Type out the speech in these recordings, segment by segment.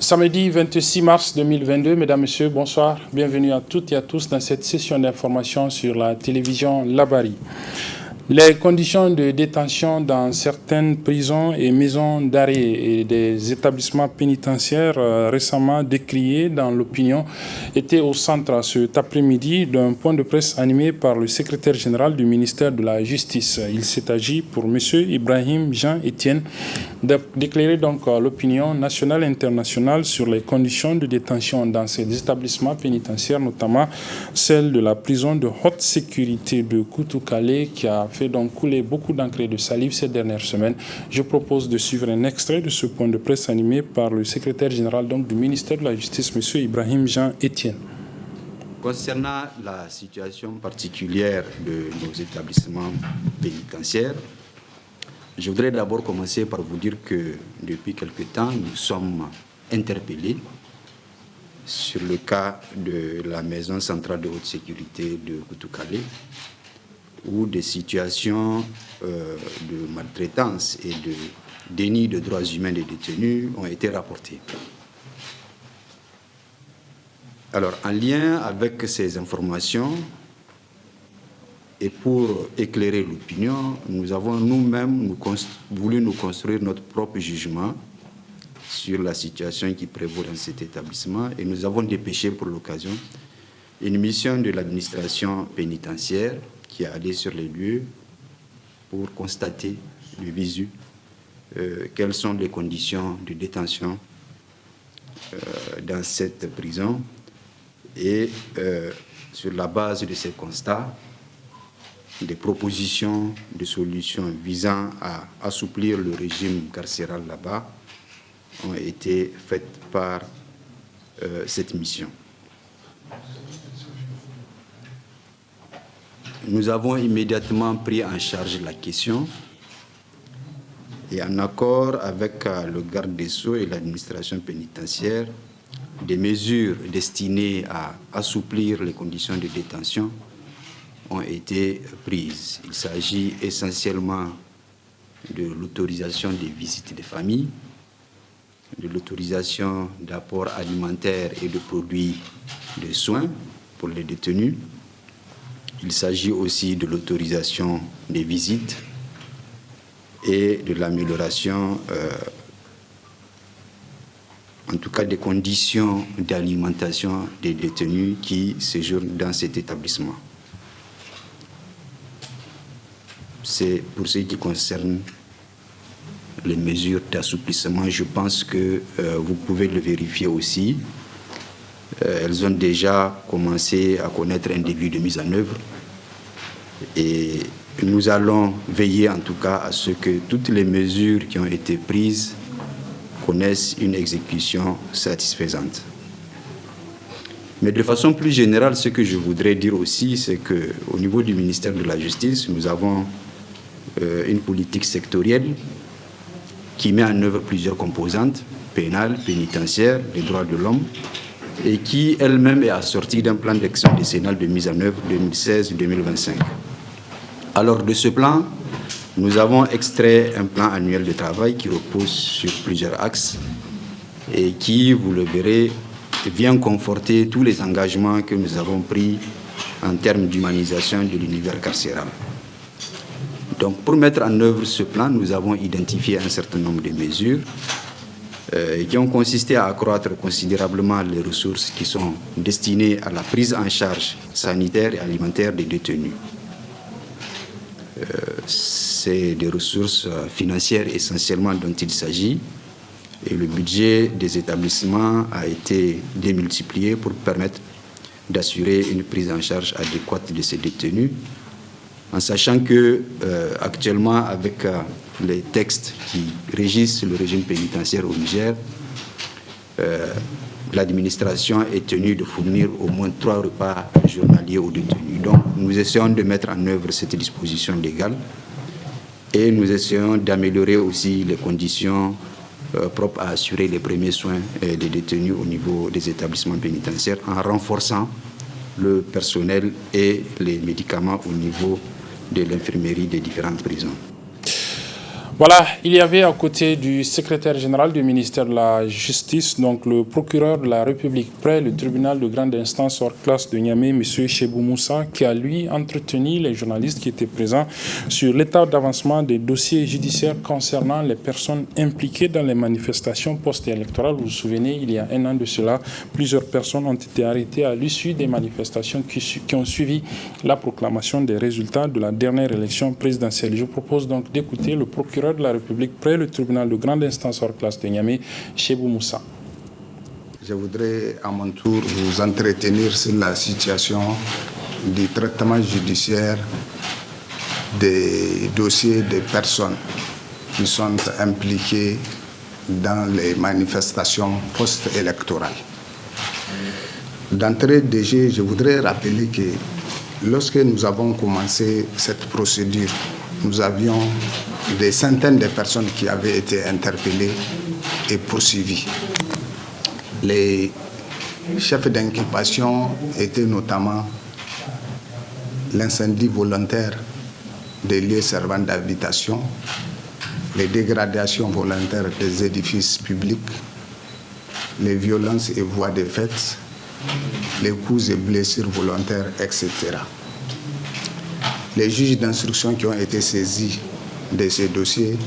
Samedi 26 mars 2022, mesdames, messieurs, bonsoir. Bienvenue à toutes et à tous dans cette session d'information sur la télévision Labari. Les conditions de détention dans certaines prisons et maisons d'arrêt et des établissements pénitentiaires récemment décriées dans l'opinion étaient au centre cet après-midi d'un point de presse animé par le secrétaire général du ministère de la Justice. Il s'est agi pour M. Ibrahim Jean Etienne d'éclairer donc l'opinion nationale et internationale sur les conditions de détention dans ces établissements pénitentiaires, notamment celle de la prison de haute sécurité de Koutoukale qui a fait donc couler beaucoup d'encre et de salive ces dernières semaines. Je propose de suivre un extrait de ce point de presse animé par le secrétaire général donc, du ministère de la Justice, M. Ibrahim Jean Etienne. Concernant la situation particulière de nos établissements pénitentiaires, je voudrais d'abord commencer par vous dire que depuis quelque temps, nous sommes interpellés sur le cas de la maison centrale de haute sécurité de Koutoukale, où des situations de maltraitance et de déni de droits humains des détenus ont été rapportées. Alors, en lien avec ces informations, et pour éclairer l'opinion, nous avons nous-mêmes voulu nous construire notre propre jugement sur la situation qui prévaut dans cet établissement et nous avons dépêché pour l'occasion une mission de l'administration pénitentiaire qui est allée sur les lieux pour constater de visu quelles sont les conditions de détention dans cette prison et sur la base de ces constats, des propositions de solutions visant à assouplir le régime carcéral là-bas ont été faites par cette mission. Nous avons immédiatement pris en charge la question et en accord avec le garde des Sceaux et l'administration pénitentiaire, des mesures destinées à assouplir les conditions de détention ont été prises. Il s'agit essentiellement de l'autorisation des visites des familles, de l'autorisation d'apports alimentaires et de produits de soins pour les détenus. Il s'agit aussi de l'autorisation des visites et de l'amélioration, en tout cas des conditions d'alimentation des détenus qui séjournent dans cet établissement. C'est pour ce qui concerne les mesures d'assouplissement. Je pense que vous pouvez le vérifier aussi. Elles ont déjà commencé à connaître un début de mise en œuvre et nous allons veiller en tout cas à ce que toutes les mesures qui ont été prises connaissent une exécution satisfaisante. Mais de façon plus générale, ce que je voudrais dire aussi, c'est qu'au niveau du ministère de la Justice, nous avons une politique sectorielle qui met en œuvre plusieurs composantes, pénales, pénitentiaires, les droits de l'homme, et qui elle-même est assortie d'un plan d'action décennal de mise en œuvre 2016-2025. Alors de ce plan, nous avons extrait un plan annuel de travail qui repose sur plusieurs axes et qui, vous le verrez, vient conforter tous les engagements que nous avons pris en termes d'humanisation de l'univers carcéral. Donc, pour mettre en œuvre ce plan, nous avons identifié un certain nombre de mesures qui ont consisté à accroître considérablement les ressources qui sont destinées à la prise en charge sanitaire et alimentaire des détenus. C'est des ressources financières essentiellement dont il s'agit et le budget des établissements a été démultiplié pour permettre d'assurer une prise en charge adéquate de ces détenus, en sachant que actuellement avec les textes qui régissent le régime pénitentiaire au Niger, l'administration est tenue de fournir au moins 3 repas journaliers aux détenus. Donc nous essayons de mettre en œuvre cette disposition légale et nous essayons d'améliorer aussi les conditions propres à assurer les premiers soins des détenus au niveau des établissements pénitentiaires en renforçant le personnel et les médicaments au niveau de l'infirmerie des différentes prisons. Voilà, il y avait à côté du secrétaire général du ministère de la Justice, donc le procureur de la République près le tribunal de grande instance hors classe de Niamey, M. Chebou Moussa, qui a lui entretenu les journalistes qui étaient présents sur l'état d'avancement des dossiers judiciaires concernant les personnes impliquées dans les manifestations post-électorales. Vous vous souvenez, il y a un an de cela, plusieurs personnes ont été arrêtées à l'issue des manifestations qui ont suivi la proclamation des résultats de la dernière élection présidentielle. Je propose donc d'écouter le procureur de la République près le tribunal de grande instance hors classe de Niamey, Chebou Moussa. Je voudrais à mon tour vous entretenir sur la situation du traitement judiciaire des dossiers des personnes qui sont impliquées dans les manifestations post-électorales. D'entrée de jeu, je voudrais rappeler que lorsque nous avons commencé cette procédure, nous avions des centaines de personnes qui avaient été interpellées et poursuivies. Les chefs d'inculpation étaient notamment l'incendie volontaire des lieux servant d'habitation, les dégradations volontaires des édifices publics, les violences et voies de fait, les coups et blessures volontaires, etc. Les juges d'instruction qui ont été saisis de ces dossiers,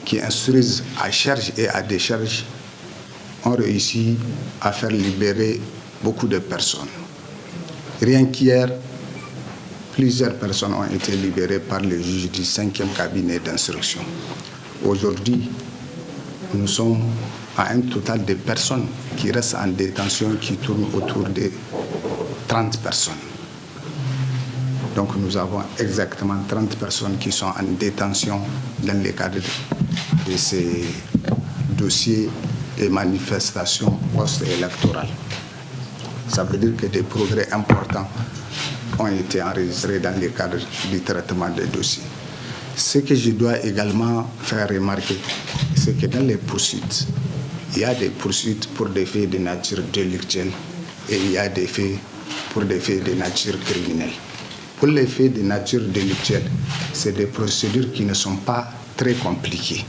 qui instruisent à charge et à décharge, ont réussi à faire libérer beaucoup de personnes. Rien qu'hier, plusieurs personnes ont été libérées par le juge du 5e cabinet d'instruction. Aujourd'hui, nous sommes à un total de personnes qui restent en détention qui tournent autour de 30 personnes. Donc nous avons exactement 30 personnes qui sont en détention dans le cadre de ces dossiers et manifestations post-électorales. Ça veut dire que des progrès importants ont été enregistrés dans le cadre du traitement des dossiers. Ce que je dois également faire remarquer, c'est que dans les poursuites, il y a des poursuites pour des faits de nature délictuelle et il y a des faits pour des faits de nature criminelle. Pour les faits de nature délictuelle, c'est des procédures qui ne sont pas très compliquées.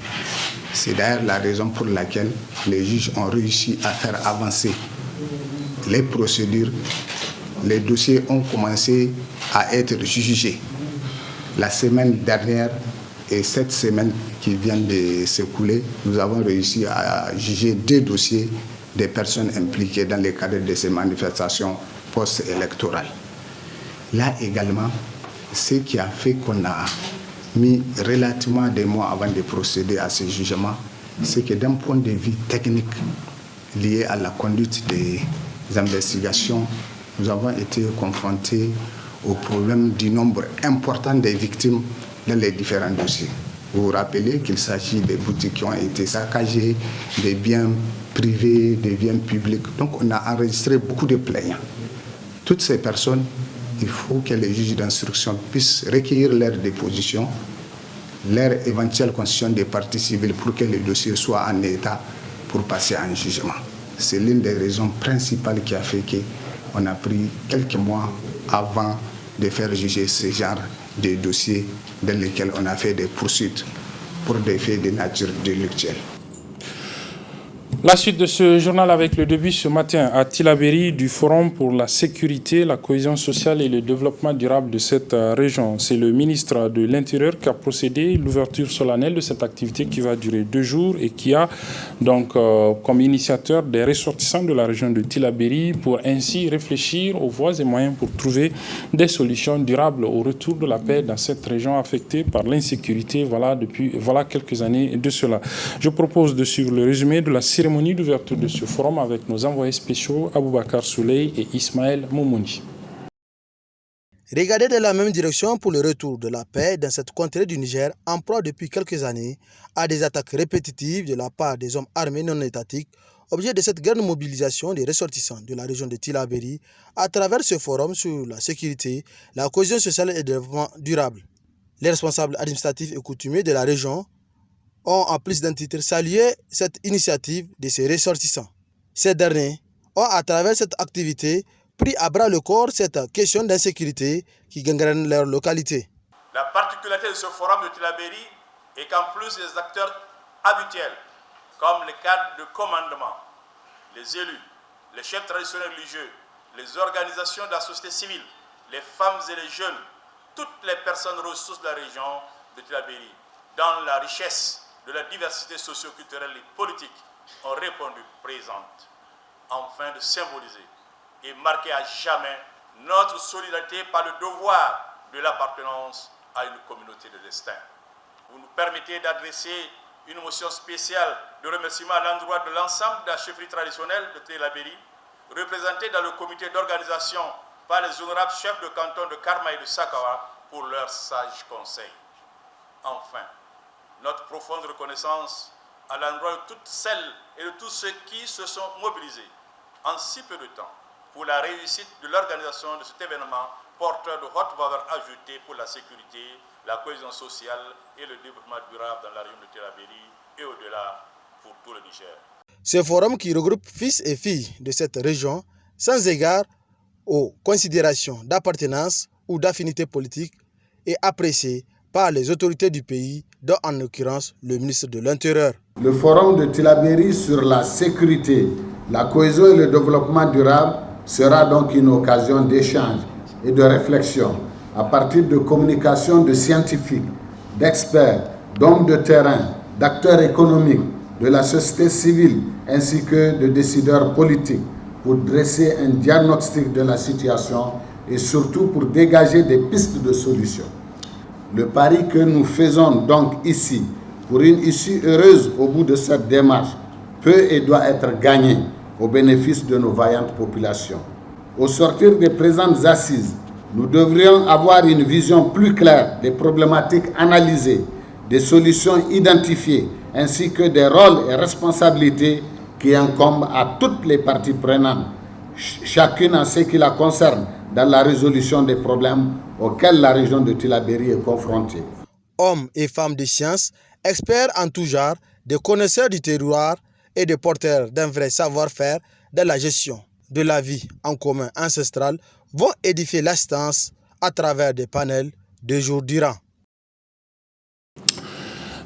C'est d'ailleurs la raison pour laquelle les juges ont réussi à faire avancer les procédures. Les dossiers ont commencé à être jugés la semaine dernière et cette semaine qui vient de s'écouler, nous avons réussi à juger 2 dossiers des personnes impliquées dans le cadre de ces manifestations post-électorales. Là également, ce qui a fait qu'on a mis relativement des mois avant de procéder à ce jugement, c'est que d'un point de vue technique lié à la conduite des investigations, nous avons été confrontés au problème du nombre important des victimes dans les différents dossiers. Vous vous rappelez qu'il s'agit des boutiques qui ont été saccagées, des biens privés, des biens publics. Donc on a enregistré beaucoup de plaignants. Toutes ces personnes, il faut que les juges d'instruction puissent recueillir leurs dépositions, leur éventuelle constitution des parties civiles pour que le dossier soit en état pour passer à un jugement. C'est l'une des raisons principales qui a fait qu'on a pris quelques mois avant de faire juger ce genre de dossiers dans lesquels on a fait des poursuites pour des faits de nature délictuelle. La suite de ce journal avec le début ce matin à Tillabéri du Forum pour la sécurité, la cohésion sociale et le développement durable de cette région. C'est le ministre de l'Intérieur qui a procédé à l'ouverture solennelle de cette activité qui va durer 2 jours et qui a donc comme initiateur des ressortissants de la région de Tillabéri pour ainsi réfléchir aux voies et moyens pour trouver des solutions durables au retour de la paix dans cette région affectée par l'insécurité depuis quelques années de cela. Je propose de suivre le résumé de la cérémonie d'ouverture de ce forum avec nos envoyés spéciaux Aboubakar Souley et Ismaël Moumouni. Regardez dans la même direction pour le retour de la paix dans cette contrée du Niger en proie depuis quelques années à des attaques répétitives de la part des hommes armés non étatiques, objet de cette grande mobilisation des ressortissants de la région de Tillabéri à travers ce forum sur la sécurité, la cohésion sociale et le développement durable. Les responsables administratifs et coutumiers de la région ont, en plus d'un titre, salué cette initiative de ces ressortissants. Ces derniers ont, à travers cette activité, pris à bras le corps cette question d'insécurité qui gangrène leur localité. La particularité de ce forum de Tillabéri, et qu'en plus les acteurs habituels, comme les cadres de commandement, les élus, les chefs traditionnels religieux, les organisations de la société civile, les femmes et les jeunes, toutes les personnes ressources de la région de Tillabéri, dans la richesse de la diversité socio-culturelle et politique, ont répondu présentes, afin de symboliser et marquer à jamais notre solidarité par le devoir de l'appartenance à une communauté de destin. Vous nous permettez d'adresser une motion spéciale de remerciement à l'endroit de l'ensemble de la chefferie traditionnelle de Tillabéri, représentée dans le comité d'organisation par les honorables chefs de canton de Karma et de Sakawa pour leurs sages conseils. Enfin, notre profonde reconnaissance à l'endroit de toutes celles et de tous ceux qui se sont mobilisés en si peu de temps pour la réussite de l'organisation de cet événement porteur de haute valeur ajoutée pour la sécurité, la cohésion sociale et le développement durable dans la région de Tillabéri et au-delà pour tout le Niger. Ce forum qui regroupe fils et filles de cette région, sans égard aux considérations d'appartenance ou d'affinité politique, est apprécié par les autorités du pays, dont en l'occurrence le ministre de l'Intérieur. Le forum de Tillabéri sur la sécurité, la cohésion et le développement durable sera donc une occasion d'échange et de réflexion à partir de communications de scientifiques, d'experts, d'hommes de terrain, d'acteurs économiques, de la société civile ainsi que de décideurs politiques pour dresser un diagnostic de la situation et surtout pour dégager des pistes de solutions. Le pari que nous faisons donc ici pour une issue heureuse au bout de cette démarche peut et doit être gagné au bénéfice de nos vaillantes populations. Au sortir des présentes assises, nous devrions avoir une vision plus claire des problématiques analysées, des solutions identifiées, ainsi que des rôles et responsabilités qui incombent à toutes les parties prenantes, chacune en ce qui la concerne dans la résolution des problèmes auxquels la région de Tillabéri est confrontée. Hommes et femmes de science, experts en tout genre, des connaisseurs du terroir et des porteurs d'un vrai savoir-faire dans la gestion de la vie en commun ancestrale vont édifier l'assistance à travers des panels 2 jours durant.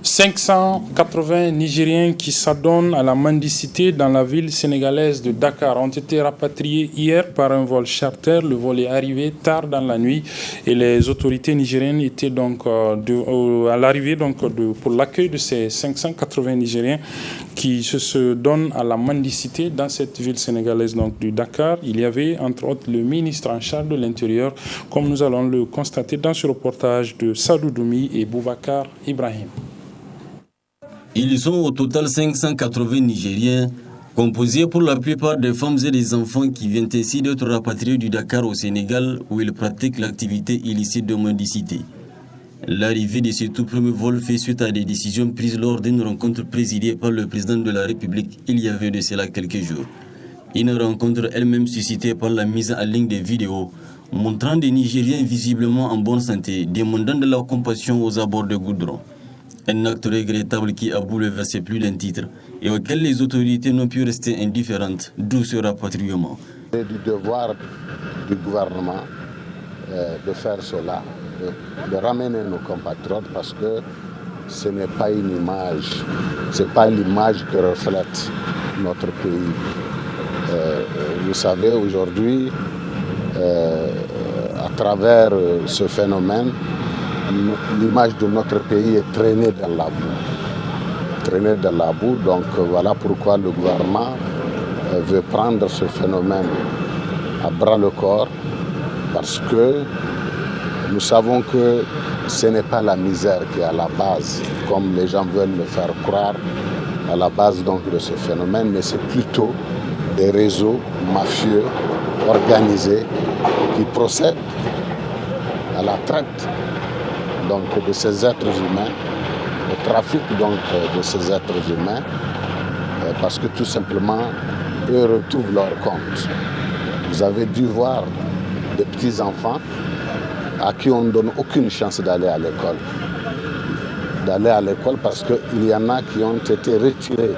580 Nigériens qui s'adonnent à la mendicité dans la ville sénégalaise de Dakar ont été rapatriés hier par un vol charter. Le vol est arrivé tard dans la nuit et les autorités nigériennes étaient donc à l'arrivée pour l'accueil de ces 580 Nigériens qui se donnent à la mendicité dans cette ville sénégalaise donc du Dakar. Il y avait entre autres le ministre en charge de l'Intérieur, comme nous allons le constater dans ce reportage de Sadou Doumi et Boubacar Ibrahim. Ils sont au total 580 Nigériens, composés pour la plupart des femmes et des enfants qui viennent ainsi d'être rapatriés du Dakar au Sénégal où ils pratiquent l'activité illicite de mendicité. L'arrivée de ce tout premier vol fait suite à des décisions prises lors d'une rencontre présidée par le président de la République il y avait de cela quelques jours. Une rencontre elle-même suscitée par la mise en ligne des vidéos montrant des Nigériens visiblement en bonne santé demandant de la compassion aux abords de goudron. Un acte regrettable qui a bouleversé plus d'un titre et auquel les autorités n'ont pu rester indifférentes, d'où ce rapatriement. C'est du devoir du gouvernement de faire cela, de ramener nos compatriotes parce que ce n'est pas une image, ce n'est pas l'image que reflète notre pays. Vous savez, aujourd'hui, à travers ce phénomène, l'image de notre pays est traînée dans la boue. Donc voilà pourquoi le gouvernement veut prendre ce phénomène à bras le corps, parce que nous savons que ce n'est pas la misère qui est à la base, comme les gens veulent le faire croire, à la base donc de ce phénomène, mais c'est plutôt des réseaux mafieux organisés qui procèdent à la traite donc, de ces êtres humains, au trafic donc, de ces êtres humains, parce que tout simplement, eux retrouvent leur compte. Vous avez dû voir des petits-enfants à qui on ne donne aucune chance d'aller à l'école. Parce qu'il y en a qui ont été retirés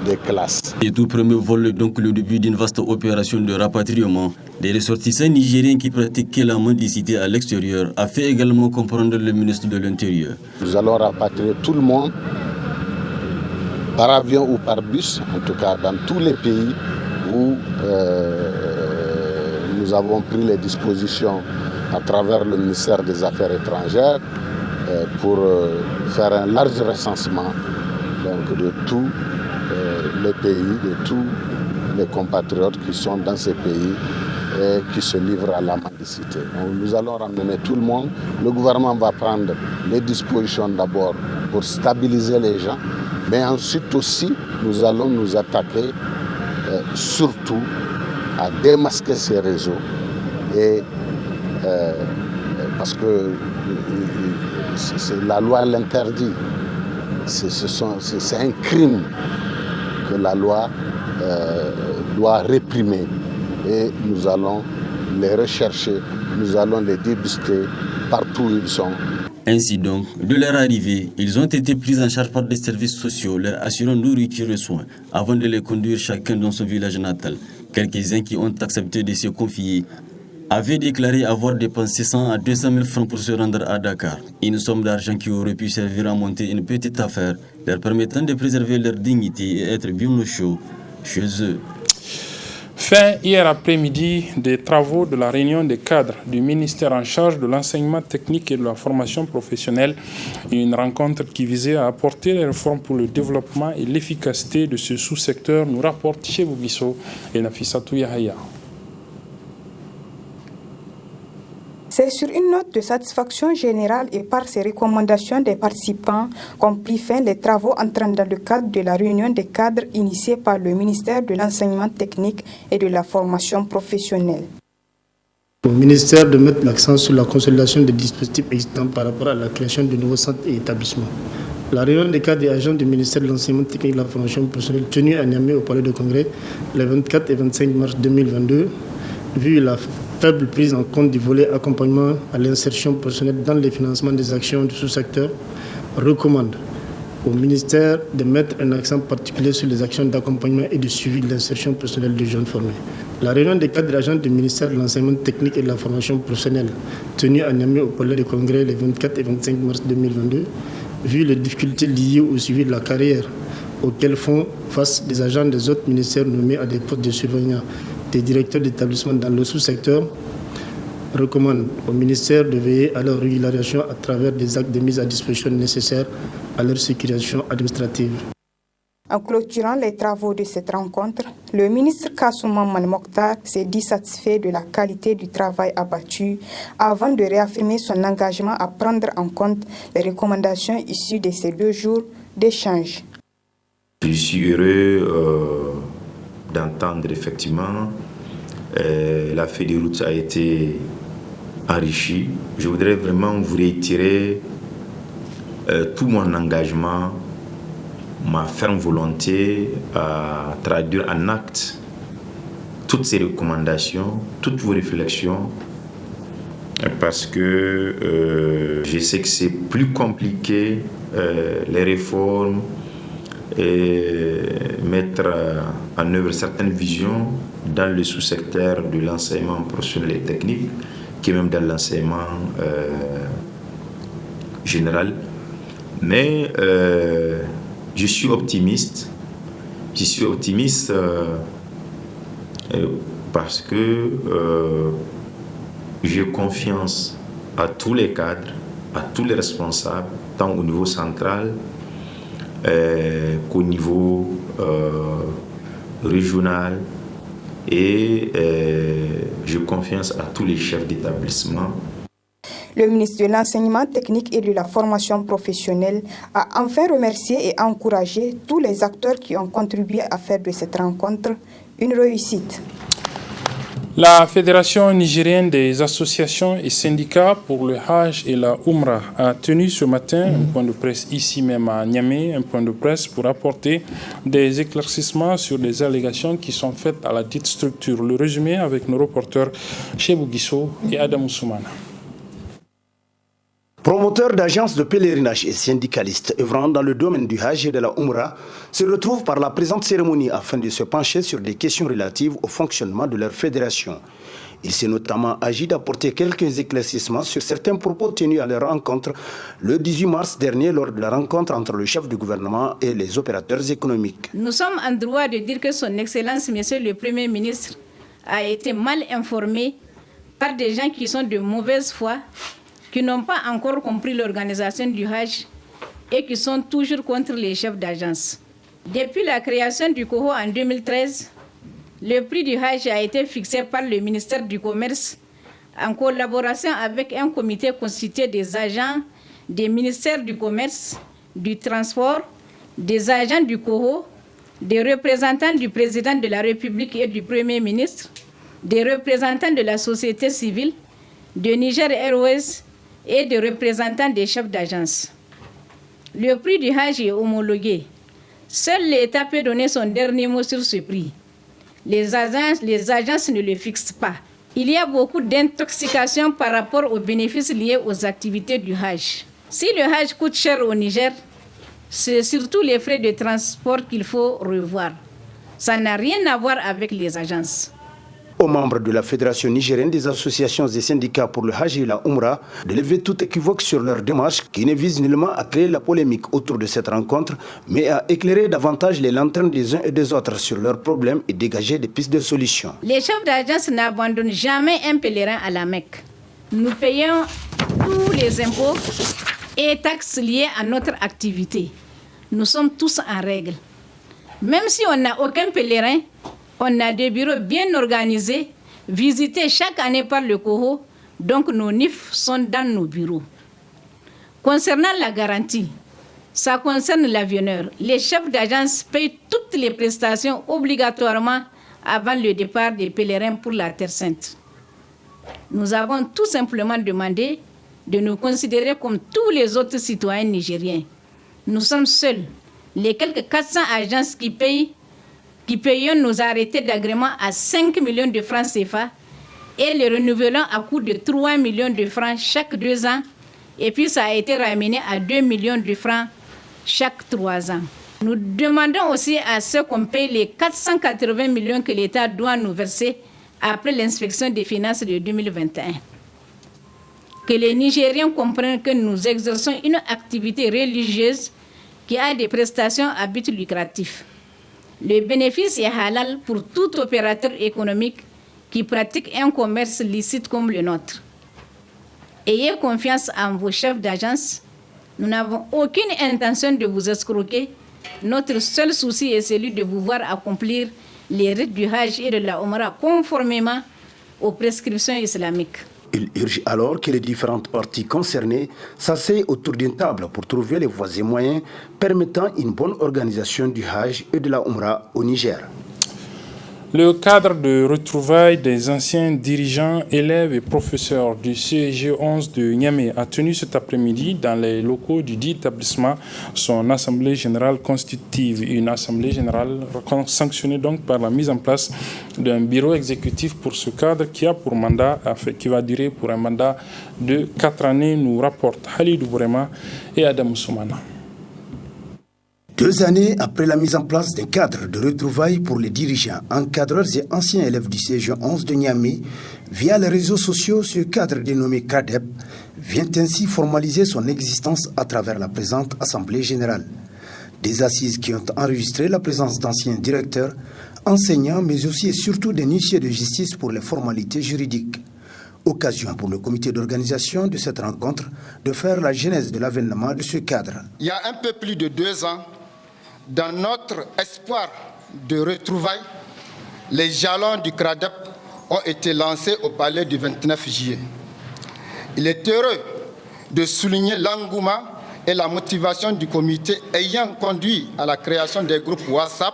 des classes. Et tout premier vol est donc le début d'une vaste opération de rapatriement des ressortissants nigériens qui pratiquaient la mendicité à l'extérieur, a fait également comprendre le ministre de l'Intérieur. Nous allons rapatrier tout le monde, par avion ou par bus, en tout cas dans tous les pays où nous avons pris les dispositions à travers le ministère des Affaires étrangères pour faire un large recensement donc, de tous les pays, de tous les compatriotes qui sont dans ces pays et qui se livrent à la mendicité. Donc, nous allons ramener tout le monde. Le gouvernement va prendre les dispositions d'abord pour stabiliser les gens, mais ensuite aussi nous allons nous attaquer surtout à démasquer ces réseaux et parce que la loi l'interdit. C'est un crime que la loi doit réprimer. Et nous allons les rechercher, nous allons les débusquer partout où ils sont. Ainsi donc, de leur arrivée, ils ont été pris en charge par des services sociaux, leur assurant nourriture et soins, avant de les conduire chacun dans son village natal. Quelques-uns qui ont accepté de se confier avaient déclaré avoir dépensé 100 à 200 000 francs pour se rendre à Dakar. Une somme d'argent qui aurait pu servir à monter une petite affaire, leur permettant de préserver leur dignité et être bien au chaud chez eux. Fin hier après-midi des travaux de la réunion des cadres du ministère en charge de l'enseignement technique et de la formation professionnelle. Une rencontre qui visait à apporter les réformes pour le développement et l'efficacité de ce sous-secteur, nous rapporte Chebou Guisso et Nafissatou Yahaya. C'est sur une note de satisfaction générale et par ces recommandations des participants qu'ont pris fin les travaux entrant dans le cadre de la réunion des cadres initiée par le ministère de l'enseignement technique et de la formation professionnelle. Au ministère de mettre l'accent sur la consolidation des dispositifs existants par rapport à la création de nouveaux centres et établissements. La réunion des cadres et agents du ministère de l'enseignement technique et de la formation professionnelle tenue à Niamey au Palais de Congrès les 24 et 25 mars 2022, vu la faible prise en compte du volet accompagnement à l'insertion professionnelle dans les financements des actions du sous-secteur, recommande au ministère de mettre un accent particulier sur les actions d'accompagnement et de suivi de l'insertion professionnelle des jeunes formés. La réunion des cadres agents du ministère de l'enseignement technique et de la formation professionnelle tenue à Niamey au Palais de Congrès les 24 et 25 mars 2022, vu les difficultés liées au suivi de la carrière auxquelles font face des agents des autres ministères nommés à des postes de surveillants des directeurs d'établissement dans le sous-secteur, recommande au ministère de veiller à leur régularisation à travers des actes de mise à disposition nécessaires à leur sécurisation administrative. En clôturant les travaux de cette rencontre, le ministre Kassoum Maman Mokhtar s'est dit satisfait de la qualité du travail abattu avant de réaffirmer son engagement à prendre en compte les recommandations issues de ces 2 jours d'échange. Je suis heureux d'entendre effectivement la feuille de route a été enrichie. Je voudrais vraiment vous réitérer tout mon engagement, ma ferme volonté à traduire en actes toutes ces recommandations, toutes vos réflexions, parce que je sais que c'est plus compliqué, les réformes, et mettre en œuvre certaines visions dans le sous-secteur de l'enseignement professionnel et technique, qui est même dans l'enseignement général. Mais je suis optimiste. Je suis optimiste parce que j'ai confiance à tous les cadres, à tous les responsables, tant au niveau central qu'au niveau régional, et j'ai confiance à tous les chefs d'établissement. Le ministre de l'Enseignement technique et de la formation professionnelle a enfin remercié et encouragé tous les acteurs qui ont contribué à faire de cette rencontre une réussite. La Fédération nigérienne des associations et syndicats pour le Hajj et la Umrah a tenu ce matin un point de presse ici même à Niamey, un point de presse pour apporter des éclaircissements sur les allégations qui sont faites à la dite structure. Le résumé avec nos reporters Chebou Guisso et Adam Soumana. Promoteurs d'agences de pèlerinage et syndicalistes œuvrant dans le domaine du Hajj et de la Umrah se retrouvent par la présente cérémonie afin de se pencher sur des questions relatives au fonctionnement de leur fédération. Il s'est notamment agi d'apporter quelques éclaircissements sur certains propos tenus à leur rencontre le 18 mars dernier lors de la rencontre entre le chef du gouvernement et les opérateurs économiques. Nous sommes en droit de dire que son Excellence, Monsieur le Premier ministre, a été mal informé par des gens qui sont de mauvaise foi, qui n'ont pas encore compris l'organisation du Hajj et qui sont toujours contre les chefs d'agence. Depuis la création du COHO en 2013, le prix du Hajj a été fixé par le ministère du Commerce en collaboration avec un comité constitué des agents des ministères du Commerce, du Transport, des agents du COHO, des représentants du président de la République et du Premier ministre, des représentants de la société civile, de Niger Airways et des représentants des chefs d'agence. Le prix du Hajj est homologué. Seul l'État peut donner son dernier mot sur ce prix. Les agences ne le fixent pas. Il y a beaucoup d'intoxication par rapport aux bénéfices liés aux activités du Hajj. Si le Hajj coûte cher au Niger, c'est surtout les frais de transport qu'il faut revoir. Ça n'a rien à voir avec les agences. Aux membres de la Fédération nigérienne des associations et syndicats pour le Hajj et la Umrah de lever tout équivoque sur leur démarche qui ne vise nullement à créer la polémique autour de cette rencontre, mais à éclairer davantage les lanternes des uns et des autres sur leurs problèmes et dégager des pistes de solutions. Les chefs d'agence n'abandonnent jamais un pèlerin à la Mecque. Nous payons tous les impôts et taxes liées à notre activité. Nous sommes tous en règle. Même si on n'a aucun pèlerin, on a des bureaux bien organisés, visités chaque année par le COHO, donc nos NIF sont dans nos bureaux. Concernant la garantie, ça concerne l'avionneur. Les chefs d'agence payent toutes les prestations obligatoirement avant le départ des pèlerins pour la Terre Sainte. Nous avons tout simplement demandé de nous considérer comme tous les autres citoyens nigériens. Nous sommes seuls, les quelques 400 agences qui payons nos arrêtés d'agrément à 5 millions de francs CFA et les renouvelons à coût de 3 millions de francs chaque 2 ans. Et puis ça a été ramené à 2 millions de francs chaque 3 ans. Nous demandons aussi à ceux qu'on paye les 480 millions que l'État doit nous verser après l'inspection des finances de 2021. Que les Nigériens comprennent que nous exerçons une activité religieuse qui a des prestations à but lucratif. Le bénéfice est halal pour tout opérateur économique qui pratique un commerce licite comme le nôtre. Ayez confiance en vos chefs d'agence. Nous n'avons aucune intention de vous escroquer. Notre seul souci est celui de vous voir accomplir les rites du Hajj et de la Umrah conformément aux prescriptions islamiques. Il urge alors que les différentes parties concernées s'asseyent autour d'une table pour trouver les voies et moyens permettant une bonne organisation du Hajj et de la Umrah au Niger. Le cadre de retrouvailles des anciens dirigeants, élèves et professeurs du CEG 11 de Niamey a tenu cet après-midi dans les locaux du dit établissement son assemblée générale constitutive. Une assemblée générale sanctionnée donc par la mise en place d'un bureau exécutif pour ce cadre qui va durer pour un mandat de 4 années, nous rapportent Halidou Bourema et Adam Soumana. 2 années après la mise en place d'un cadre de retrouvailles pour les dirigeants, encadreurs et anciens élèves du CEG 11 de Niamey, via les réseaux sociaux, ce cadre dénommé CADEP vient ainsi formaliser son existence à travers la présente Assemblée générale. Des assises qui ont enregistré la présence d'anciens directeurs, enseignants, mais aussi et surtout des huissiers de justice pour les formalités juridiques. Occasion pour le comité d'organisation de cette rencontre de faire la genèse de l'avènement de ce cadre. Il y a un peu plus de 2 ans, dans notre espoir de retrouvailles, les jalons du CRADEP ont été lancés au palais du 29 juillet. Il est heureux de souligner l'engouement et la motivation du comité ayant conduit à la création des groupes WhatsApp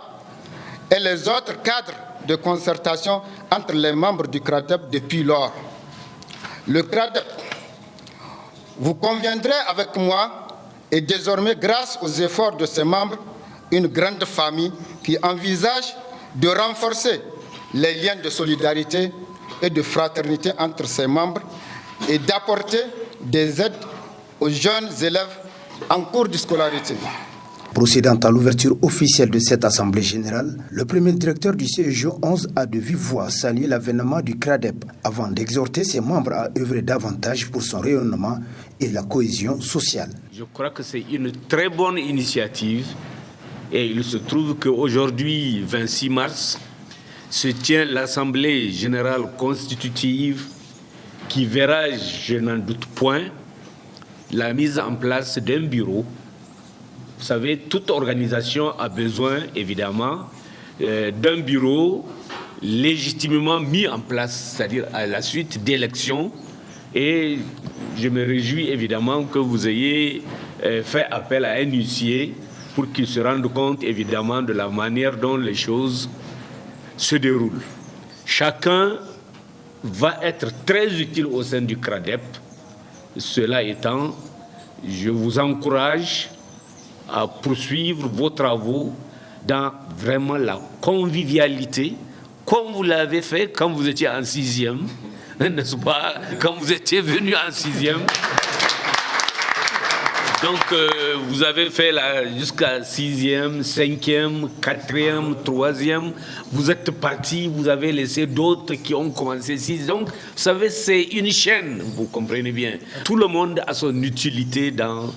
et les autres cadres de concertation entre les membres du CRADEP depuis lors. Le CRADEP, vous conviendrez avec moi, est désormais, grâce aux efforts de ses membres, une grande famille qui envisage de renforcer les liens de solidarité et de fraternité entre ses membres et d'apporter des aides aux jeunes élèves en cours de scolarité. Procédant à l'ouverture officielle de cette Assemblée générale, le premier directeur du CEGE 11 a de vive voix salué l'avènement du CRADEP avant d'exhorter ses membres à œuvrer davantage pour son rayonnement et la cohésion sociale. Je crois que c'est une très bonne initiative et il se trouve qu'aujourd'hui, 26 mars, se tient l'Assemblée générale constitutive qui verra, je n'en doute point, la mise en place d'un bureau. Vous savez, toute organisation a besoin, évidemment, d'un bureau légitimement mis en place, c'est-à-dire à la suite d'élections. Et je me réjouis, évidemment, que vous ayez fait appel à un huissier pour qu'il se rende compte, évidemment, de la manière dont les choses se déroulent. Chacun va être très utile au sein du CRADEP. Cela étant, je vous encourage à poursuivre vos travaux dans vraiment la convivialité, comme vous l'avez fait quand vous étiez en 6e, n'est-ce pas, quand vous étiez venu en 6e. Donc, vous avez fait jusqu'à 6e, 5e, 4e, 3e. Vous êtes parti, vous avez laissé d'autres qui ont commencé 6. Donc, vous savez, c'est une chaîne, vous comprenez bien. Tout le monde a son utilité dans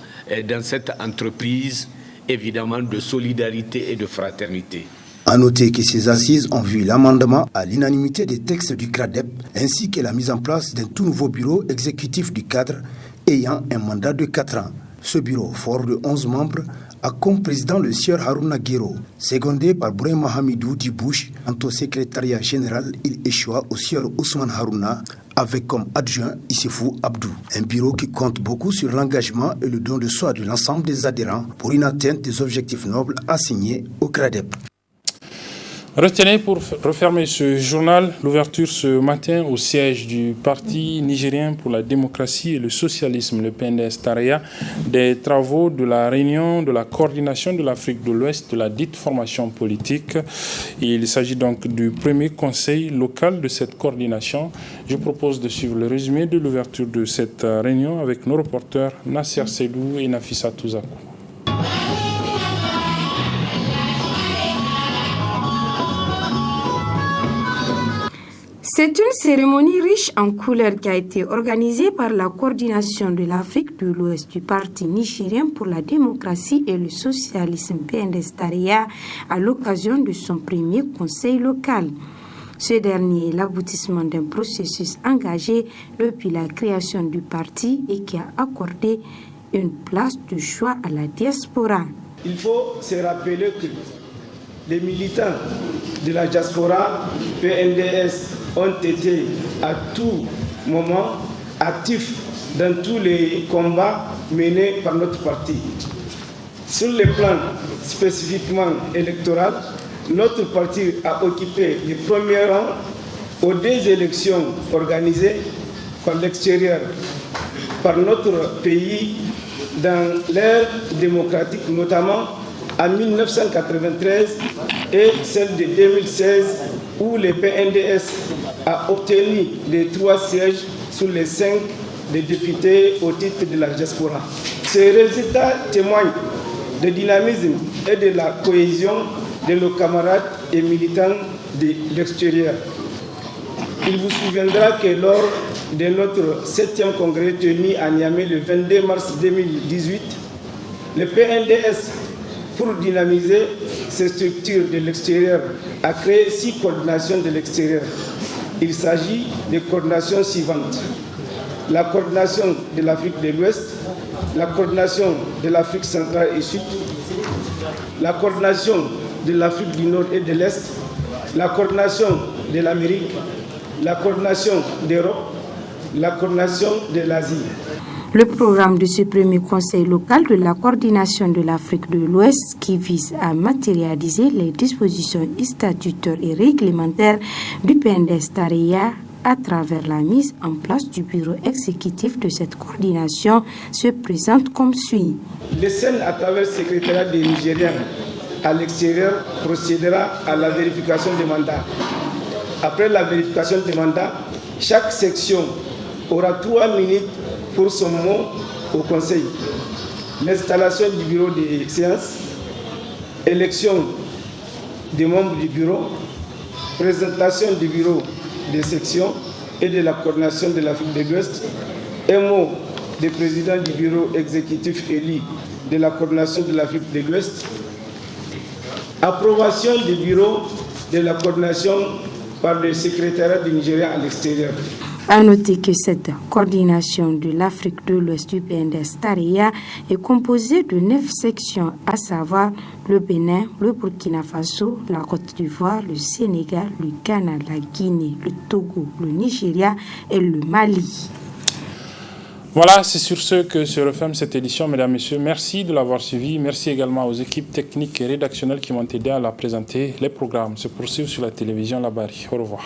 cette entreprise, évidemment, de solidarité et de fraternité. A noter que ces assises ont vu l'amendement à l'unanimité des textes du CRADEP ainsi que la mise en place d'un tout nouveau bureau exécutif du cadre ayant un mandat de 4 ans. Ce bureau, fort de 11 membres, a comme président le sieur Haruna Guiro, secondé par Bourema Hamidou Dibouch. Quant au secrétariat général, il échoua au sieur Ousmane Haruna, avec comme adjoint Issefou Abdou. Un bureau qui compte beaucoup sur l'engagement et le don de soi de l'ensemble des adhérents pour une atteinte des objectifs nobles assignés au CRADEP. Retenez pour refermer ce journal l'ouverture ce matin au siège du Parti nigérien pour la démocratie et le socialisme, le PNDS-Taraya, des travaux de la réunion de la coordination de l'Afrique de l'Ouest de la dite formation politique. Il s'agit donc du premier conseil local de cette coordination. Je propose de suivre le résumé de l'ouverture de cette réunion avec nos reporters Nasser Sedou et Nafissa Touzakou. C'est une cérémonie riche en couleurs qui a été organisée par la coordination de l'Afrique de l'Ouest du Parti nigérien pour la démocratie et le socialisme PNDS-Taraya à l'occasion de son premier conseil local. Ce dernier est l'aboutissement d'un processus engagé depuis la création du parti et qui a accordé une place de choix à la diaspora. Il faut se rappeler que les militants de la diaspora PNDS ont été à tout moment actifs dans tous les combats menés par notre parti. Sur le plan spécifiquement électoral, notre parti a occupé les premiers rangs aux 2 élections organisées par l'extérieur par notre pays dans l'ère démocratique, notamment en 1993 et celle de 2016 où le PNDS a obtenu les 3 sièges sur les 5 des députés au titre de la diaspora. Ces résultats témoignent du dynamisme et de la cohésion de nos camarades et militants de l'extérieur. Il vous souviendra que lors de notre 7e congrès tenu à Niamey le 22 mars 2018, le PNDS, pour dynamiser ces structures de l'extérieur, a créé 6 coordinations de l'extérieur. Il s'agit des coordinations suivantes: la coordination de l'Afrique de l'Ouest, la coordination de l'Afrique centrale et sud, la coordination de l'Afrique du Nord et de l'Est, la coordination de l'Amérique, la coordination d'Europe, la coordination de l'Asie. Le programme de ce premier conseil local de la coordination de l'Afrique de l'Ouest qui vise à matérialiser les dispositions statutaires et réglementaires du PNDS-Taraya à travers la mise en place du bureau exécutif de cette coordination se présente comme suit. Le SEN, à travers le secrétariat des Nigériens à l'extérieur, procédera à la vérification des mandats. Après la vérification des mandats, chaque section aura 3 minutes pour son mot au Conseil, l'installation du bureau des séances, élection des membres du bureau, présentation du bureau des sections et de la coordination de l'Afrique de l'Ouest, un mot des présidents du bureau exécutif élu de la coordination de l'Afrique de l'Ouest, approbation du bureau de la coordination par le secrétariat du Nigeria à l'extérieur. À noter que cette coordination de l'Afrique de l'Ouest du PNDS-Taria est composée de 9 sections, à savoir le Bénin, le Burkina Faso, la Côte d'Ivoire, le Sénégal, le Ghana, la Guinée, le Togo, le Nigeria et le Mali. Voilà, c'est sur ce que se referme cette édition, mesdames, messieurs. Merci de l'avoir suivi. Merci également aux équipes techniques et rédactionnelles qui m'ont aidé à la présenter. Les programmes se poursuivent sur la télévision Labari. Au revoir.